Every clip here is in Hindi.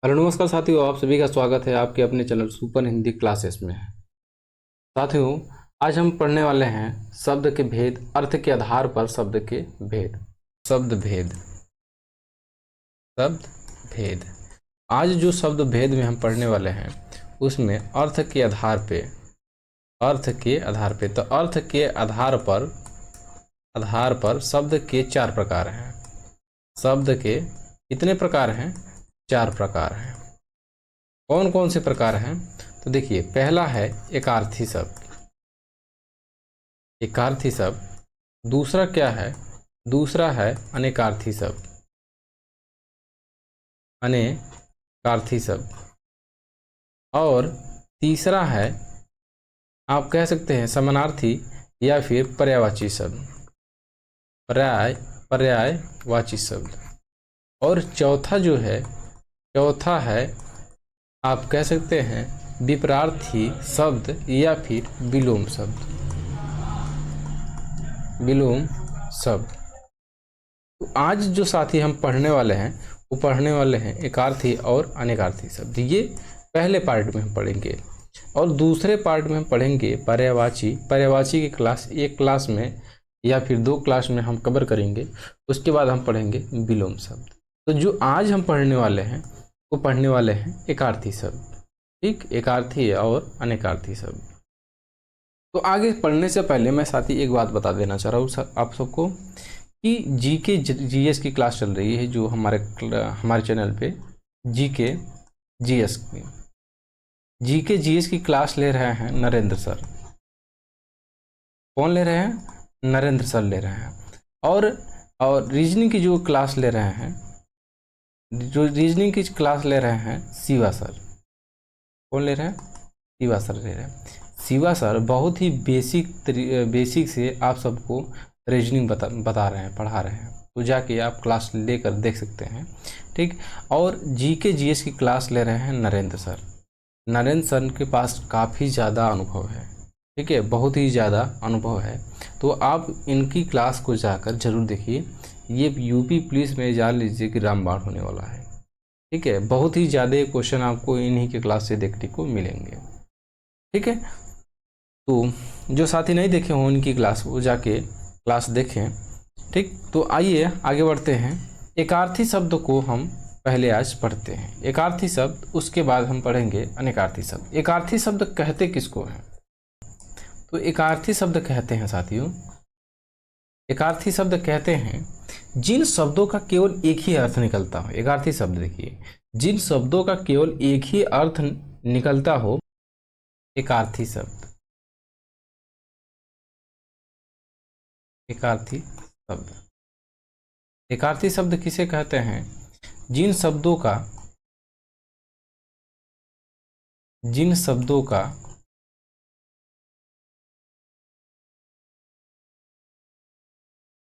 हेलो नमस्कार साथियों, आप सभी का स्वागत है आपके अपने चैनल सुपर हिंदी क्लासेस में। साथियों, आज हम पढ़ने वाले हैं शब्द के भेद, अर्थ के आधार पर शब्द के भेद। शब्द भेद, शब्द भेद। आज जो शब्द भेद में हम पढ़ने वाले हैं उसमें अर्थ के आधार पे, तो अर्थ के आधार पर शब्द के 4 प्रकार हैं। शब्द के कितने प्रकार हैं? 4 प्रकार हैं। कौन कौन से प्रकार हैं? तो देखिए, पहला है एकार्थी शब्द। एकार्थी शब्द। दूसरा क्या है? दूसरा है अनेकार्थी शब्द। अनेकार्थी शब्द। और तीसरा है, आप कह सकते हैं समानार्थी या फिर पर्यायवाची शब्द। पर्यायवाची शब्द। और चौथा है आप कह सकते हैं विपरार्थी शब्द या फिर विलोम शब्द। विलोम शब्द। तो आज जो साथी हम पढ़ने वाले हैं वो पढ़ने वाले हैं एकार्थी और अनेकार्थी शब्द। ये पहले पार्ट में हम पढ़ेंगे और दूसरे पार्ट में हम पढ़ेंगे पर्यायवाची की क्लास, एक क्लास में या फिर 2 क्लास में हम कवर करेंगे। उसके बाद हम पढ़ेंगे विलोम शब्द। तो जो आज हम पढ़ने वाले हैं वो पढ़ने वाले हैं एकार्थी शब्द। ठीक, एकार्थी और अनेकार्थी शब्द। तो आगे पढ़ने से पहले मैं साथी एक बात बता देना चाह रहा हूँ आप सबको कि जीके जीएस की क्लास चल रही है जो हमारे चैनल पे जीके जीएस की क्लास ले रहे हैं नरेंद्र सर। कौन ले रहे हैं? नरेंद्र सर ले रहे हैं। और रीजनिंग की जो क्लास ले रहे हैं, ले रहे हैं शिवा सर। कौन ले रहे हैं? शिवा सर ले रहे हैं। शिवा सर बहुत ही बेसिक से आप सबको रीजनिंग बता रहे हैं, पढ़ा रहे हैं। तो जाके आप क्लास लेकर देख सकते हैं। ठीक। और जीके जीएस की क्लास ले रहे हैं नरेंद्र सर। नरेंद्र सर के पास काफ़ी ज़्यादा अनुभव है। ठीक है, बहुत ही ज़्यादा अनुभव है। तो आप इनकी क्लास को जाकर जरूर देखिए। ये यूपी पुलिस में जान लीजिए कि रामबाण होने वाला है। ठीक है, बहुत ही ज़्यादा क्वेश्चन आपको इन्हीं के क्लास से देखने को मिलेंगे। ठीक है, तो जो साथी नहीं देखे हों इनकी क्लास, वो जाके क्लास देखें। ठीक, तो आइए आगे बढ़ते हैं। एकार्थी शब्द को हम पहले आज पढ़ते हैं। एकार्थी शब्द, उसके बाद हम पढ़ेंगे अनेकार्थी शब्द। एकार्थी शब्द कहते किसको हैं? तो एकार्थी शब्द कहते हैं साथियों, एकार्थी शब्द कहते हैं जिन शब्दों का केवल एक ही अर्थ निकलता हो। एकार्थी शब्द देखिए, जिन शब्दों का केवल एक ही अर्थ निकलता हो, एकार्थी शब्द। एकार्थी शब्द। एकार्थी शब्द किसे कहते हैं? जिन शब्दों का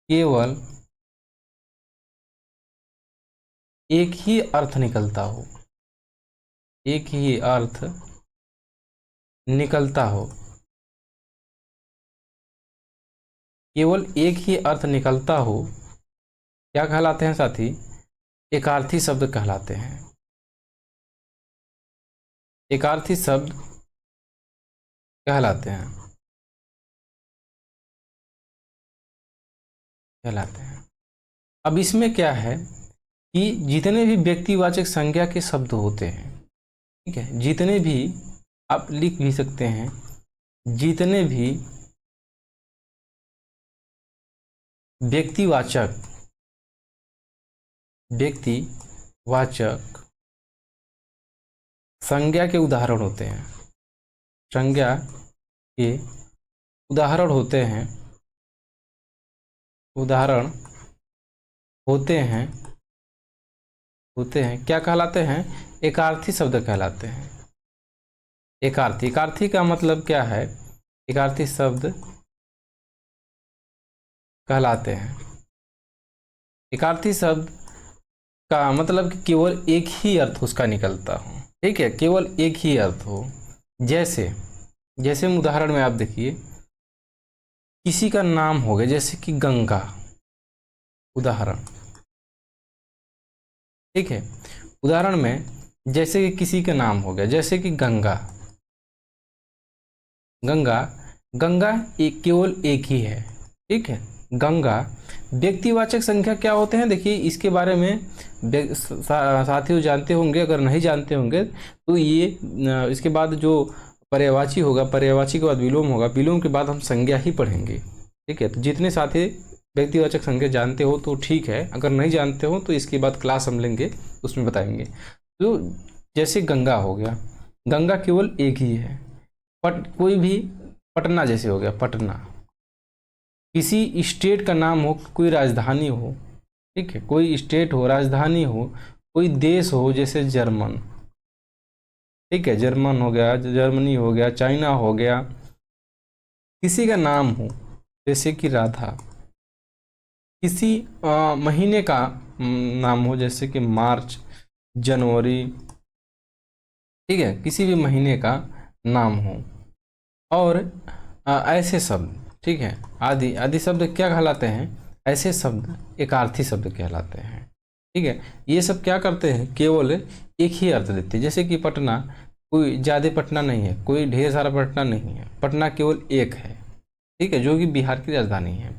केवल एक ही अर्थ निकलता हो, एक ही अर्थ निकलता हो, केवल एक ही अर्थ निकलता हो, क्या कहलाते हैं साथी? एकार्थी शब्द कहलाते हैं। एकार्थी शब्द कहलाते हैं। अब इसमें क्या है कि जितने भी व्यक्तिवाचक संज्ञा के शब्द होते हैं, ठीक है, जितने भी आप लिख भी सकते हैं, जितने भी व्यक्तिवाचक संज्ञा के उदाहरण होते हैं, संज्ञा के उदाहरण होते हैं, क्या कहलाते हैं? एकार्थी शब्द कहलाते हैं। एकार्थी का मतलब क्या है? एकार्थी शब्द कहलाते हैं। एकार्थी शब्द का मतलब कि केवल एक ही अर्थ उसका निकलता हो। ठीक है, केवल एक ही अर्थ हो। जैसे उदाहरण में आप देखिए, किसी का नाम हो गया जैसे कि गंगा, उदाहरण। ठीक है, उदाहरण में जैसे कि किसी का नाम हो गया, जैसे कि गंगा। गंगा, गंगा एक केवल एक ही है, ठीक है। गंगा। व्यक्तिवाचक संख्या क्या होते हैं, देखिए इसके बारे में साथियों जानते होंगे, अगर नहीं जानते होंगे तो ये इसके बाद जो पर्यायवाची होगा, पर्यायवाची के बाद विलोम होगा, विलोम के बाद हम संज्ञा ही पढ़ेंगे, ठीक है। तो जितने साथी व्यक्तिवाचक संज्ञा जानते हो तो ठीक है, अगर नहीं जानते हो तो इसके बाद क्लास हम लेंगे उसमें बताएंगे। तो जैसे गंगा हो गया, गंगा केवल एक ही है। कोई भी, पटना जैसे हो गया, पटना। किसी स्टेट का नाम हो, कोई राजधानी हो, ठीक है, कोई स्टेट हो, राजधानी हो, कोई देश हो, जैसे जर्मन, ठीक है, जर्मन हो गया, जर्मनी हो गया, चाइना हो गया। किसी का नाम हो जैसे कि राधा। किसी महीने का नाम हो जैसे कि मार्च, जनवरी, ठीक है, किसी भी महीने का नाम हो। और ऐसे शब्द, ठीक है, आदि, आदि शब्द क्या कहलाते हैं, ऐसे शब्द एकार्थी शब्द कहलाते हैं, ठीक है। ये सब क्या करते हैं, केवल एक ही अर्थ देते हैं। जैसे कि पटना, कोई ज़्यादा पटना नहीं है, कोई ढेर सारा पटना नहीं है, पटना केवल एक है, ठीक है, जो कि बिहार की राजधानी है।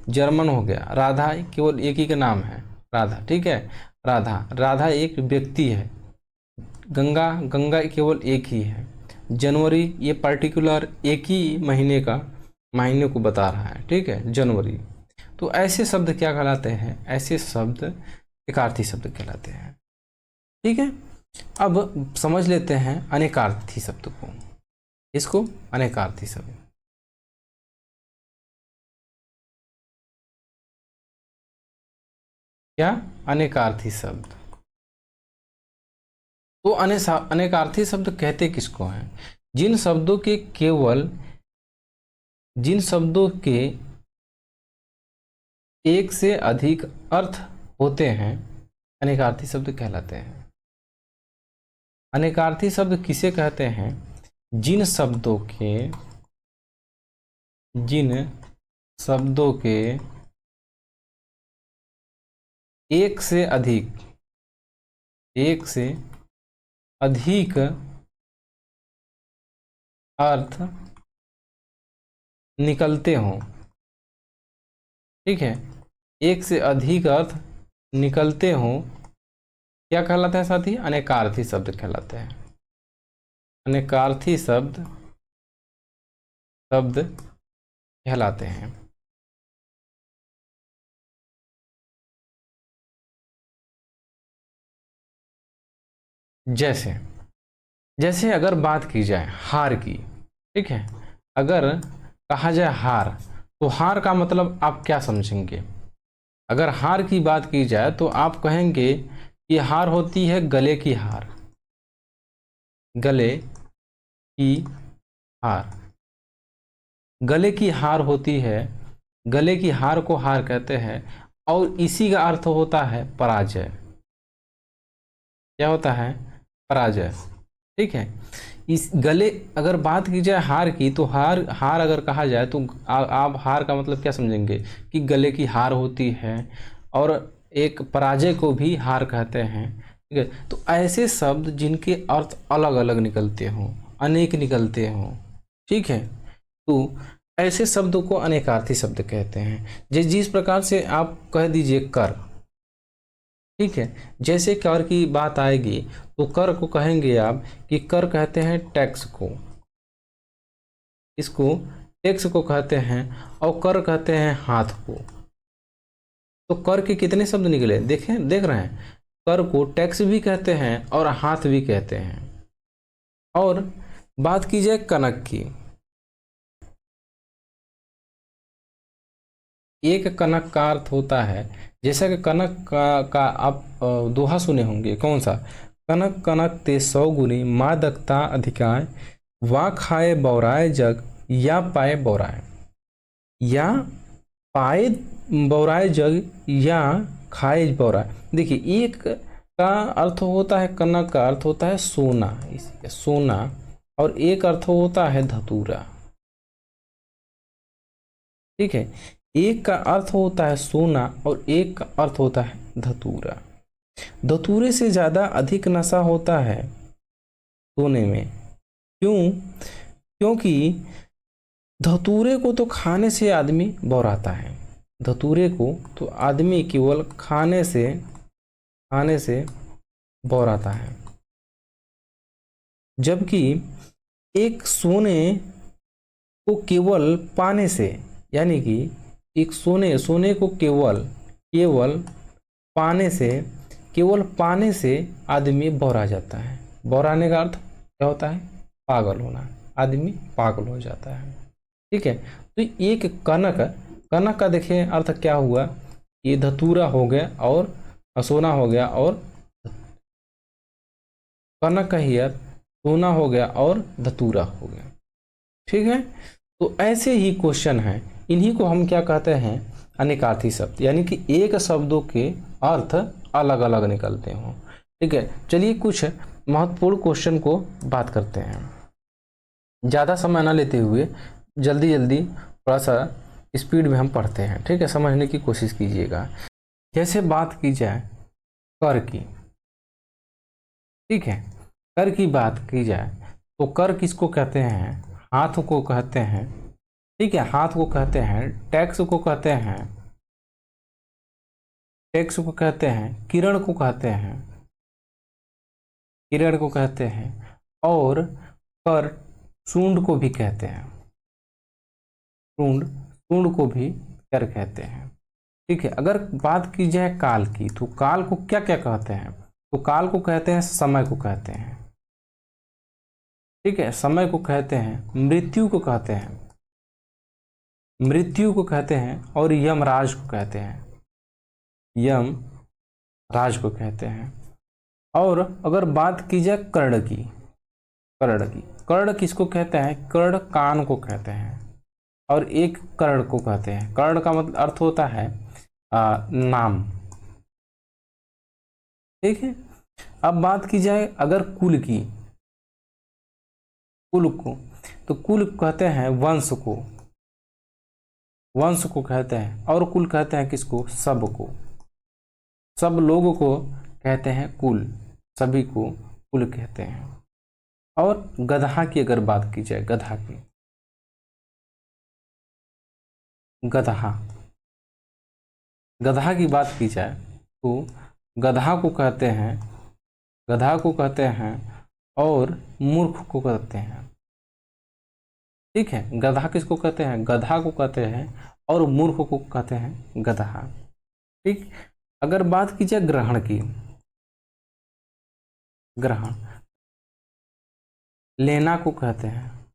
जर्मन हो गया, राधा केवल एक ही का नाम है, राधा, ठीक है, राधा, राधा एक व्यक्ति है। गंगा, गंगा केवल एक ही है। जनवरी, ये पर्टिकुलर एक ही महीने का, महीने को बता रहा है, ठीक है, जनवरी। तो ऐसे शब्द क्या कहलाते हैं, ऐसे शब्द एकार्थी शब्द कहलाते हैं, ठीक है। अब समझ लेते हैं अनेकार्थी शब्द को। इसको अनेकार्थी शब्द, क्या, अनेकार्थी शब्द। तो अनेकार्थी शब्द कहते किसको हैं, जिन शब्दों के केवल, जिन शब्दों के एक से अधिक अर्थ होते हैं, अनेकार्थी शब्द कहलाते हैं। अनेकार्थी शब्द किसे कहते हैं, जिन शब्दों के, जिन शब्दों के एक से अधिक, एक से अधिक अर्थ निकलते हों, ठीक है, एक से अधिक अर्थ निकलते हों, क्या कहलाते हैं साथी, अनेकार्थी शब्द कहलाते हैं। अनेकार्थी शब्द, शब्द कहलाते हैं। जैसे, जैसे अगर बात की जाए हार की, ठीक है, अगर कहा जाए हार, तो हार का मतलब आप क्या समझेंगे। अगर हार की बात की जाए तो आप कहेंगे कि हार होती है गले की हार, गले की हार, गले की हार होती है, गले की हार को हार कहते हैं। और इसी का अर्थ होता है पराजय, क्या होता है, पराजय, ठीक है। इस गले, अगर बात की जाए हार की, तो हार, हार अगर कहा जाए तो आप हार का मतलब क्या समझेंगे कि गले की हार होती है, और एक पराजय को भी हार कहते हैं, ठीक है। तो ऐसे शब्द जिनके अर्थ अलग अलग निकलते हों, अनेक निकलते हों, ठीक है, तो ऐसे शब्दों को अनेकार्थी शब्द कहते हैं। जिस प्रकार से आप कह दीजिए कर, ठीक है, जैसे कर की बात आएगी तो कर को कहेंगे आप कि कर कहते हैं टैक्स को, इसको टैक्स को कहते हैं, और कर कहते हैं हाथ को। तो कर के कितने शब्द निकले, देखें, देख रहे हैं, कर को टैक्स भी कहते हैं और हाथ भी कहते हैं। और बात की जाए कनक की, एक कनक का अर्थ होता है, जैसा कि कनक का आप दोहा सुने होंगे, कौन सा, कनक कनक ते 100 गुनी, मादकता अधिकाय, वा खाए बौराए जग, या पाए बौराए, या पाए बौराए जग, या खाए बौराए। देखिए, एक का अर्थ होता है, कनक का अर्थ होता है सोना, सोना, और एक अर्थ होता है धतूरा, ठीक है। एक का अर्थ होता है सोना और एक का अर्थ होता है धतूरा। धतूरे से ज़्यादा अधिक नशा होता है सोने में। क्यों? क्योंकि धतूरे को तो खाने से आदमी बौराता है, धतूरे को तो आदमी केवल खाने से बौराता है, जबकि एक सोने को केवल पाने से, यानी कि एक सोने को केवल पाने से आदमी बौरा जाता है। बौराने का अर्थ क्या होता है? पागल होना, आदमी पागल हो जाता है। ठीक है, तो एक कनक का देखिए अर्थ क्या हुआ, ये धतूरा हो गया और सोना हो गया, और कनक का ही अर्थ सोना हो गया और धतूरा हो गया। ठीक है, तो ऐसे ही क्वेश्चन हैं, इन्हीं को हम क्या कहते हैं? अनेकार्थी शब्द, यानी कि एक शब्दों के अर्थ अलग अलग निकलते हों। ठीक है, चलिए कुछ महत्वपूर्ण क्वेश्चन को बात करते हैं, ज़्यादा समय ना लेते हुए जल्दी जल्दी थोड़ा सा स्पीड में हम पढ़ते हैं। ठीक है, समझने की कोशिश कीजिएगा। जैसे बात की जाए कर की, ठीक है, कर की बात की जाए तो कर किसको कहते हैं? हाथ को कहते हैं। ठीक है, हाथ को कहते हैं, टैक्स को कहते हैं, किरण को कहते हैं, और कर सूंड को भी कहते हैं, सूंड को भी कर कहते हैं। ठीक है, अगर बात की जाए काल की, तो काल को क्या क्या कहते हैं? तो काल को कहते हैं, समय को कहते हैं। ठीक है, समय को कहते हैं, मृत्यु को कहते हैं, और यमराज को कहते हैं, और अगर बात की जाए कर्ण की, कर्ण किसको कहते हैं? कर्ण कान को कहते हैं, और एक कर्ण को कहते हैं। कर्ण का मतलब अर्थ होता है नाम। ठीक है, अब बात की जाए अगर कुल की, तो कुल कहते हैं वंश को कहते हैं, और कुल कहते हैं किसको? सबको, सब लोगों को कहते हैं कुल, सभी को कुल कहते हैं। और गधा की अगर बात की जाए, गधा की बात की जाए तो गधा को कहते हैं और मूर्ख को कहते हैं। ठीक है, गधा किसको कहते हैं? गधा को कहते हैं, और मूर्ख को कहते हैं गधा। ठीक, अगर बात की जाए ग्रहण की, लेना को कहते हैं,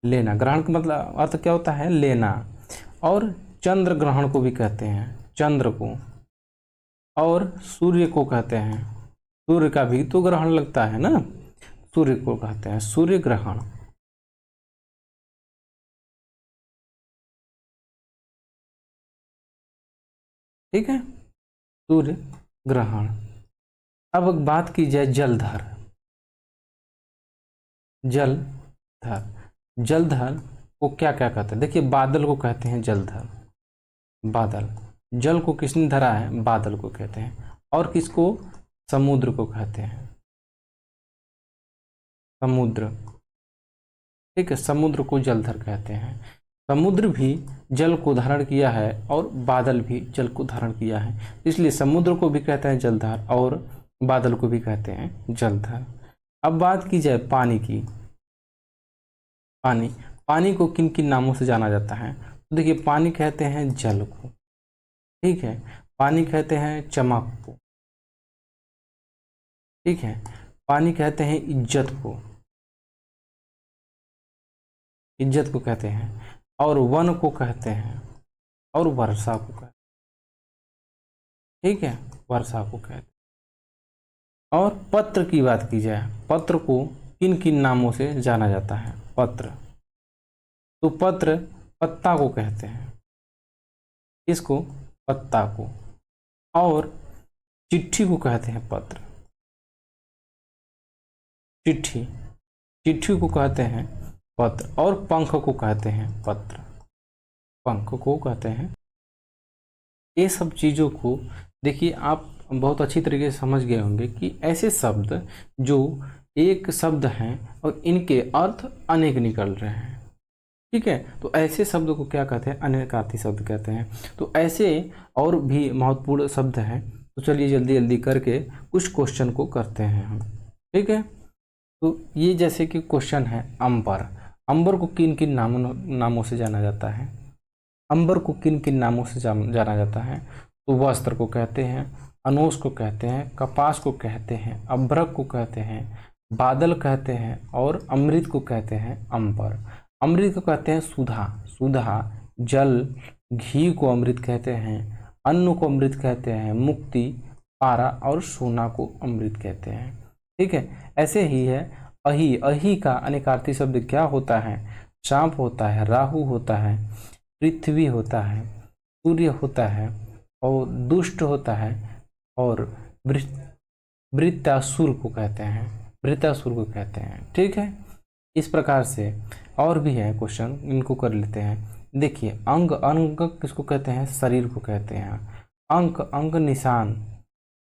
ग्रहण का मतलब अर्थ क्या होता है? लेना। और चंद्र ग्रहण को भी कहते हैं, चंद्र को, और सूर्य को कहते हैं, सूर्य का भी तो ग्रहण लगता है ना, सूर्य को कहते हैं सूर्य ग्रहण। ठीक है, सूर्य ग्रहण। अब बात की जाए जलधर, जलधर को क्या क्या कहते हैं? देखिए, बादल को कहते हैं जलधर, बादल। जल को किसने धरा है? बादल को कहते हैं। और किसको? समुद्र को कहते हैं, समुद्र। ठीक है, समुद्र को जलधर कहते हैं। समुद्र भी जल को धारण किया है, और बादल भी जल को धारण किया है, इसलिए समुद्र को भी कहते हैं जलधर, और बादल को भी कहते हैं जलधर। अब बात की जाए पानी की, पानी को किन किन नामों से जाना जाता है? तो देखिए, पानी कहते हैं जल को, ठीक है, पानी कहते हैं चमक को, ठीक है, पानी कहते हैं इज्जत को कहते हैं, और वन को कहते हैं, और वर्षा को कहते हैं। ठीक है, वर्षा को कहते हैं। और पत्र की बात की जाए, पत्र को किन किन नामों से जाना जाता है? पत्र, तो पत्र पत्ता को कहते हैं, इसको पत्ता को, और चिट्ठी को कहते हैं पत्र, चिट्ठी को कहते हैं पत्र, और पंख को कहते हैं पत्र, पंख को कहते हैं। ये सब चीज़ों को देखिए, आप बहुत अच्छी तरीके से समझ गए होंगे कि ऐसे शब्द जो एक शब्द हैं और इनके अर्थ अनेक निकल रहे हैं, ठीक है, तो ऐसे शब्द को क्या कहते हैं, अनेकार्थी शब्द कहते हैं। तो ऐसे और भी महत्वपूर्ण शब्द हैं, तो चलिए जल्दी जल्दी करके कुछ क्वेश्चन को करते हैं हम, ठीक है। तो ये जैसे कि क्वेश्चन है अंबर। अंबर को किन किन नामों से जाना जाता है? अंबर को किन किन नामों से जाना जाता है? तो वस्त्र को कहते हैं, अनोस को कहते हैं, कपास को कहते हैं, अभ्रक को कहते हैं, बादल कहते हैं, और अमृत को कहते हैं अंबर। अमृत को कहते हैं सुधा, सुधा, जल, घी को अमृत कहते हैं, अन्न को अमृत कहते हैं, मुक्ति, पारा और सोना को अमृत कहते हैं, ठीक है। ऐसे ही है अहि। अहि का अनेकार्थी शब्द क्या होता है? सांप होता है, राहु होता है, पृथ्वी होता है, सूर्य होता है, और दुष्ट होता है, और वृत्तासुर को कहते हैं, वृत्तासुर को कहते हैं, ठीक है। इस प्रकार से और भी है क्वेश्चन, इनको कर लेते हैं। देखिए अंग, अंग किसको कहते हैं? शरीर को कहते हैं। अंक, अंग निशान,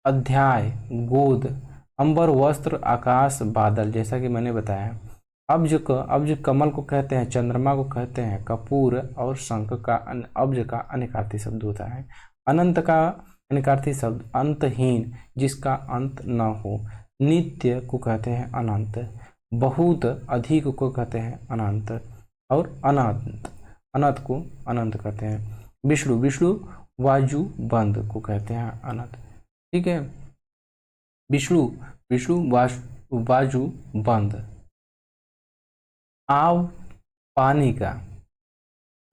अध्याय, गोद, अंबर, वस्त्र, आकाश, बादल, जैसा कि मैंने बताया। अब्ज कमल को कहते हैं, चंद्रमा को कहते हैं, कपूर और शंख का अब्ज का अनेकार्थी शब्द होता है। अनंत का अनेकार्थी शब्द अंतहीन, जिसका अंत न हो। नित्य को कहते हैं अनंत, बहुत अधिक को कहते हैं अनंत, और अनंत, अनंत को अनंत कहते हैं। विष्णु, विष्णु वाजु बंद को कहते हैं अनंत, ठीक है। विष्णु, विष्णु वाजु बंद। आव, पानी का,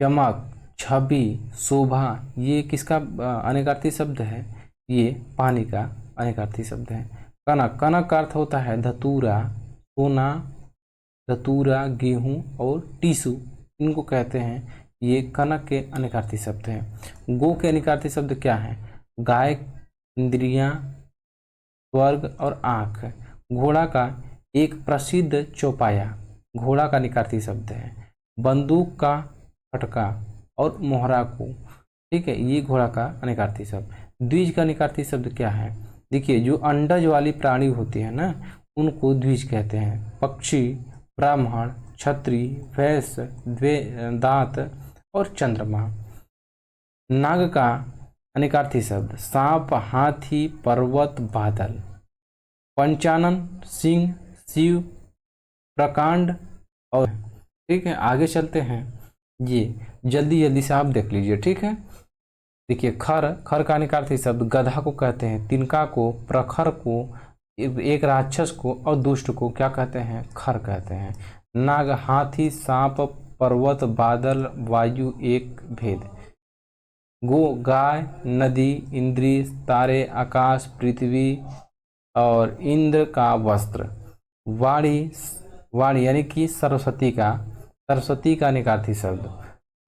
चमक, छवि, शोभा, ये किसका अनेकार्थी शब्द है? ये पानी का अनेकार्थी शब्द है। कनक, कनक का अर्थ होता है धतूरा, सोना, धतूरा, गेहूं और टीसू, इनको कहते हैं, ये कनक के अनेकार्थी शब्द हैं। गो के अनेकार्थी शब्द क्या है? गाय, इंद्रियां, स्वर्ग और आँख। घोड़ा का एक प्रसिद्ध चौपाया, घोड़ा का अनेकार्थी शब्द है। बंदूक का फटका और मोहरा को, ठीक है, ये घोड़ा का अनेकार्थी शब्द। द्विज का अनेकार्थी शब्द क्या है? देखिए जो अंडज वाली प्राणी होती है ना, उनको द्विज कहते हैं। पक्षी, ब्राह्मण, छत्री, वैश्य, दांत और चंद्रमा। नाग का अनेकार्थी शब्द सांप, हाथी, पर्वत, बादल। पंचानन, सिंह, शिव, प्रकांड, और ठीक है, आगे चलते हैं। ये जल्दी जल्दी से आप देख लीजिए, ठीक है। देखिए खर, खर का अनेकार्थी शब्द गधा को कहते हैं, तिनका को, प्रखर को, एक राक्षस को और दुष्ट को क्या कहते हैं? खर कहते हैं। नाग, हाथी, सांप, पर्वत, बादल, वायु, एक भेद। गो, गाय, नदी, इंद्री, तारे, आकाश, पृथ्वी और इंद्र का वस्त्र। वाणी, वाणी यानी कि सरस्वती का, सरस्वती का अनेकार्थी शब्द।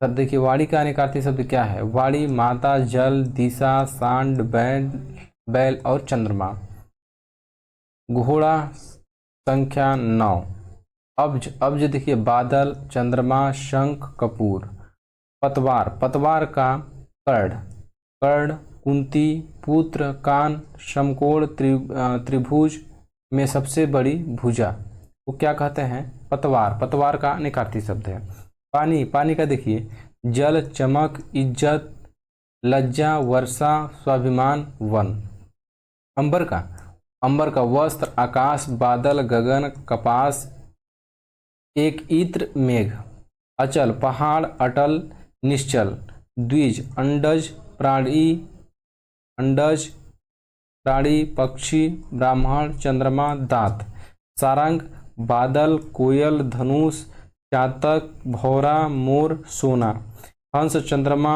तब देखिए वाणी का अनेकार्थी शब्द क्या है? वाणी, माता, जल, दिशा, सांड, बैल और चंद्रमा। घोड़ा संख्या 9। अब्ज, अब्ज देखिए बादल, चंद्रमा, शंख, कपूर। पतवार, पतवार का कर्ण, कर्ण, कुंती, पुत्र, कान, समकोण, त्रिभुज में सबसे बड़ी भुजा वो क्या कहते हैं? पतवार, पतवार का अनेकार्थी शब्द है। पानी, पानी का देखिए जल, चमक, इज्जत, लज्जा, वर्षा, स्वाभिमान, वन। अंबर का, अंबर का वस्त्र, आकाश, बादल, गगन, कपास, एक इत्र, मेघ। अचल, पहाड़, अटल, निश्चल। द्विज, अंडज, प्राणी, अंडज, प्राणी, पक्षी, ब्राह्मण, चंद्रमा, दांत। सारंग, बादल, कोयल, धनुष, चातक, भौरा, मोर, सोना। हंस, चंद्रमा,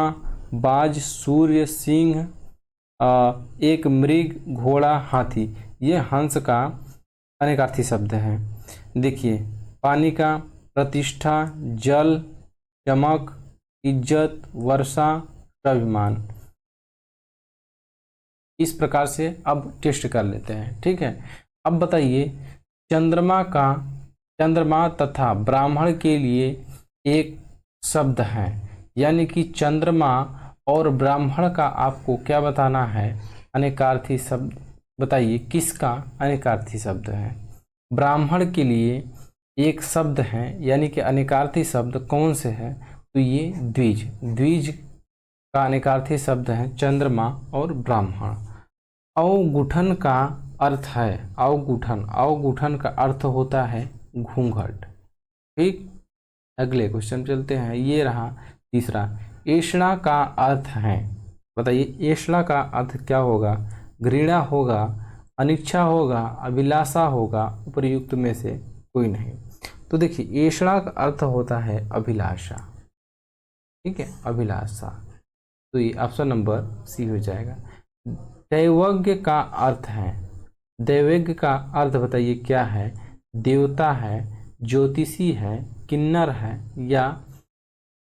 बाज, सूर्य, सिंह, एक मृग, घोड़ा, हाथी। ये हंस का अनेकार्थी शब्द हैं। देखिए पानी का प्रतिष्ठा, जल, चमक, इज्जत, वर्षा, स्वाभिमान। इस प्रकार से अब टेस्ट कर लेते हैं, ठीक है। अब बताइए चंद्रमा का, चंद्रमा तथा ब्राह्मण के लिए एक शब्द है, यानी कि चंद्रमा और ब्राह्मण का आपको क्या बताना है? अनेकार्थी शब्द बताइए किसका अनेकार्थी शब्द है। ब्राह्मण के लिए एक शब्द है, यानी कि अनेकार्थी शब्द कौन से है, तो ये द्विज। द्विज का अनेकार्थी शब्द है चंद्रमा और ब्राह्मण। अवगुठन का अर्थ है अवगुठन। अवगुठन का अर्थ होता है घूंघट। ठीक, अगले क्वेश्चन चलते हैं। ये रहा तीसरा। ऐष्णा का अर्थ है, बताइए ऐष्णा का अर्थ क्या होगा। घृणा होगा, अनिच्छा होगा, अभिलाषा होगा, उपर्युक्त में से कोई नहीं। तो देखिए ऐष्णा का अर्थ होता है अभिलाषा। ठीक है, अभिलाषा। तो ये ऑप्शन नंबर सी हो जाएगा। दैवज्ञ का अर्थ है, दैवज्ञ का अर्थ बताइए क्या है। देवता है, ज्योतिषी है, किन्नर है या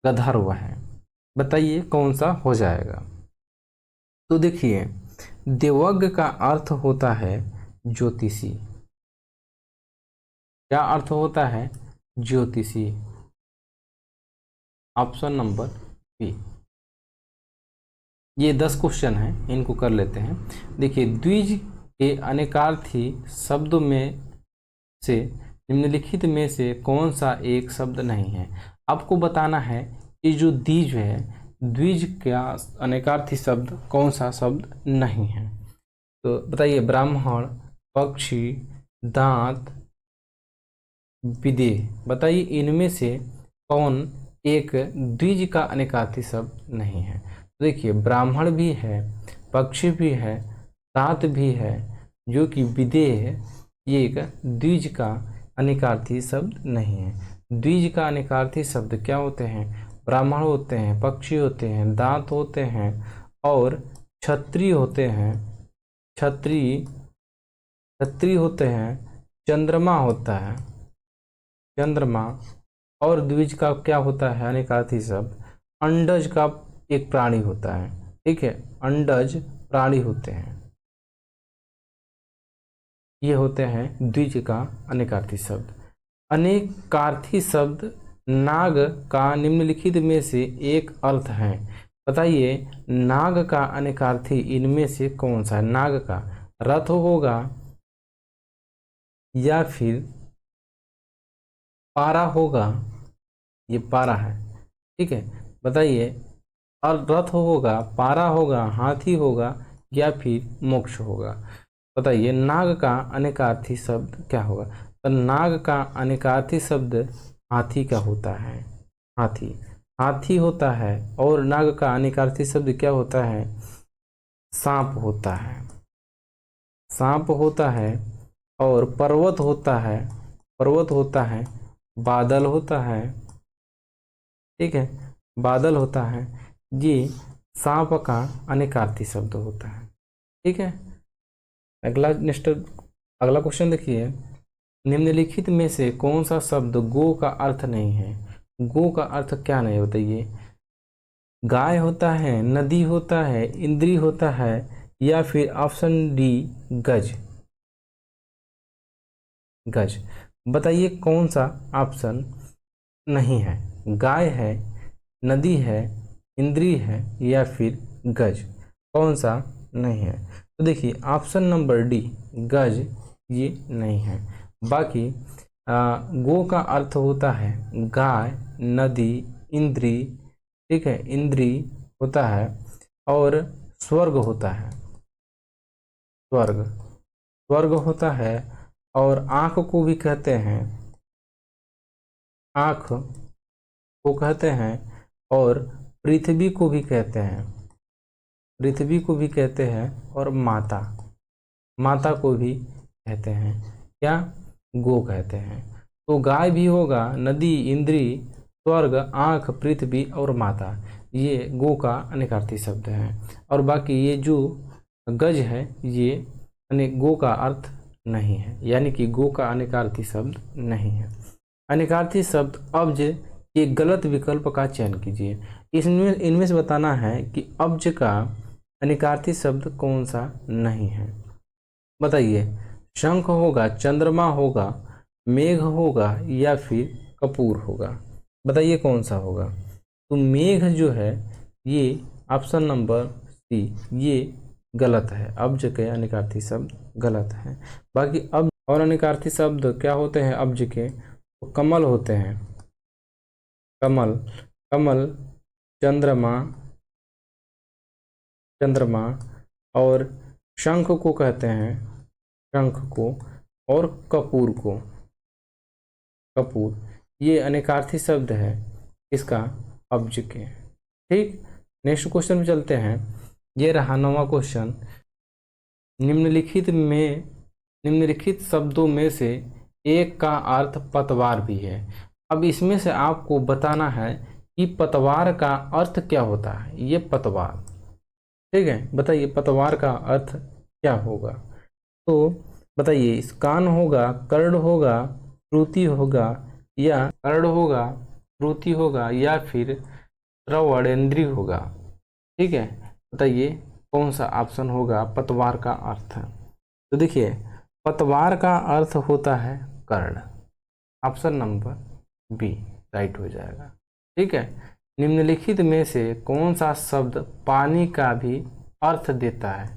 गंधर्व है, बताइए कौन सा हो जाएगा। तो देखिए देवज्ञ का अर्थ होता है ज्योतिषी। क्या अर्थ होता है, ज्योतिषी। Option number B. ये 10 क्वेश्चन हैं, इनको कर लेते हैं। देखिए द्विज के अनेकार्थी शब्दों में से निम्नलिखित में से कौन सा एक शब्द नहीं है। आपको बताना है कि जो द्विज है, द्विज का अनेकार्थी शब्द कौन सा शब्द नहीं है। तो बताइए ब्राह्मण, पक्षी, दांत, विदेह, बताइए इनमें से कौन एक द्विज का अनेकार्थी शब्द नहीं है। तो देखिए ब्राह्मण भी है, पक्षी भी है, दांत भी है, जो कि विदेह है, ये एक द्विज का अनेकार्थी शब्द नहीं है। द्विज का अनेकार्थी शब्द क्या होते हैं, ब्राह्मण होते हैं, पक्षी होते हैं, दांत होते हैं और छत्री होते हैं। छत्री छत्री होते हैं, चंद्रमा होता है, चंद्रमा। और द्विज का क्या होता है अनेकार्थी शब्द, अंडज का एक प्राणी होता है। ठीक है, अंडज प्राणी होते हैं, ये होते हैं द्विज का अनेकार्थी शब्द। अनेकार्थी शब्द नाग का निम्नलिखित में से एक अर्थ है, बताइए नाग का अनेकार्थी इनमें से कौन सा है। नाग का रथ होगा या फिर पारा होगा, ये पारा है। ठीक है, बताइए और रथ होगा, पारा होगा, हाथी होगा या फिर मोक्ष होगा। बताइए नाग का अनेकार्थी शब्द क्या होगा। तो नाग का अनेकार्थी शब्द हाथी का होता है, हाथी। हाथी होता है। और नाग का अनेकार्थी शब्द क्या होता है, सांप होता है, सांप होता है। और पर्वत होता है, पर्वत होता है, बादल होता है। ठीक है, बादल होता है, ये सांप का अनेकार्थी शब्द होता है। ठीक है, अगला क्वेश्चन देखिए। निम्नलिखित में से कौन सा शब्द गो का अर्थ नहीं है। गो का अर्थ क्या नहीं बताइए। गाय होता है, नदी होता है, इंद्री होता है या फिर ऑप्शन डी गज। गज, बताइए कौन सा ऑप्शन नहीं है। गाय है, नदी है, इंद्री है या फिर गज, कौन सा नहीं है। तो देखिए ऑप्शन नंबर डी गज, ये नहीं है। बाकी गो का अर्थ होता है गाय, नदी, इंद्री। ठीक है, इंद्री होता है और स्वर्ग होता है, स्वर्ग, स्वर्ग होता है। और आँख को भी कहते हैं, आँख को कहते हैं। और पृथ्वी को भी कहते हैं, पृथ्वी को भी कहते हैं। और माता, माता को भी कहते हैं, क्या, गो कहते हैं। तो गाय भी होगा, नदी, इंद्री, स्वर्ग, आँख, पृथ्वी और माता, ये गो का अनेकार्थी शब्द है। और बाकी ये जो गज है ये गो का अर्थ नहीं है, यानी कि गो का अनेकार्थी शब्द नहीं है। अनेकार्थी शब्द अब्ज के गलत विकल्प का चयन कीजिए। इसमें इनमें से बताना है कि अब्ज का अनेकार्थी शब्द कौन सा नहीं है। बताइए शंख होगा, चंद्रमा होगा, मेघ होगा या फिर कपूर होगा, बताइए कौन सा होगा। तो मेघ जो है ये ऑप्शन नंबर सी, ये गलत है, अब्ज के अनेकार्थी शब्द गलत है। बाकी अब और अनेकार्थी शब्द क्या होते हैं अब्ज के, तो कमल होते हैं, कमल, कमल, चंद्रमा, चंद्रमा, और शंख को कहते हैं, शंख को, और कपूर को, कपूर, ये अनेकार्थी शब्द है इसका अब्ज के। ठीक, नेक्स्ट क्वेश्चन में चलते हैं। ये रहा 9वां क्वेश्चन। निम्नलिखित शब्दों में से एक का अर्थ पतवार भी है। अब इसमें से आपको बताना है कि पतवार का अर्थ क्या होता है। ये पतवार, ठीक है, बताइए पतवार का अर्थ क्या होगा। तो बताइए, इस कान होगा, कर्ण होगा, श्रुति होगा, या कर्ण होगा, श्रुति होगा, या फिर श्रवणेंद्रिय होगा। ठीक है, बताइए कौन सा ऑप्शन होगा पतवार का अर्थ। तो देखिए, पतवार का अर्थ होता है कर्ण, ऑप्शन नंबर बी राइट हो जाएगा। ठीक है, निम्नलिखित में से कौन सा शब्द पानी का भी अर्थ देता है।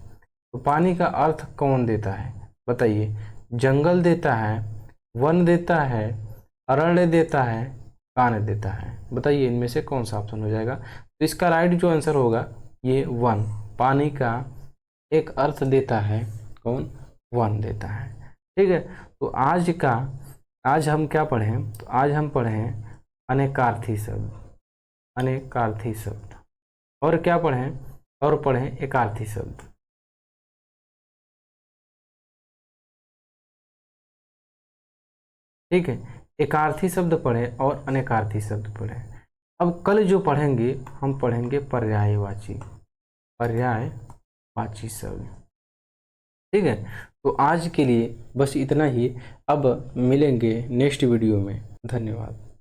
तो पानी का अर्थ कौन देता है बताइए। जंगल देता है, वन देता है, अरण्य देता है, कान देता है। बताइए इनमें से कौन सा ऑप्शन हो जाएगा। तो इसका राइट जो आंसर होगा ये वन, पानी का एक अर्थ देता है कौन, वन देता है। ठीक है, तो आज हम क्या पढ़ें, तो आज हम पढ़ें अनेकार्थी शब्द, अनेकार्थी शब्द, और क्या पढ़ें, और पढ़ें एकार्थी शब्द। ठीक है, एकार्थी शब्द पढ़ें और अनेकार्थी शब्द पढ़ें। अब कल जो पढ़ेंगे हम पढ़ेंगे पर्यायवाची, पर्यायवाची शब्द। ठीक है, तो आज के लिए बस इतना ही। अब मिलेंगे नेक्स्ट वीडियो में। धन्यवाद।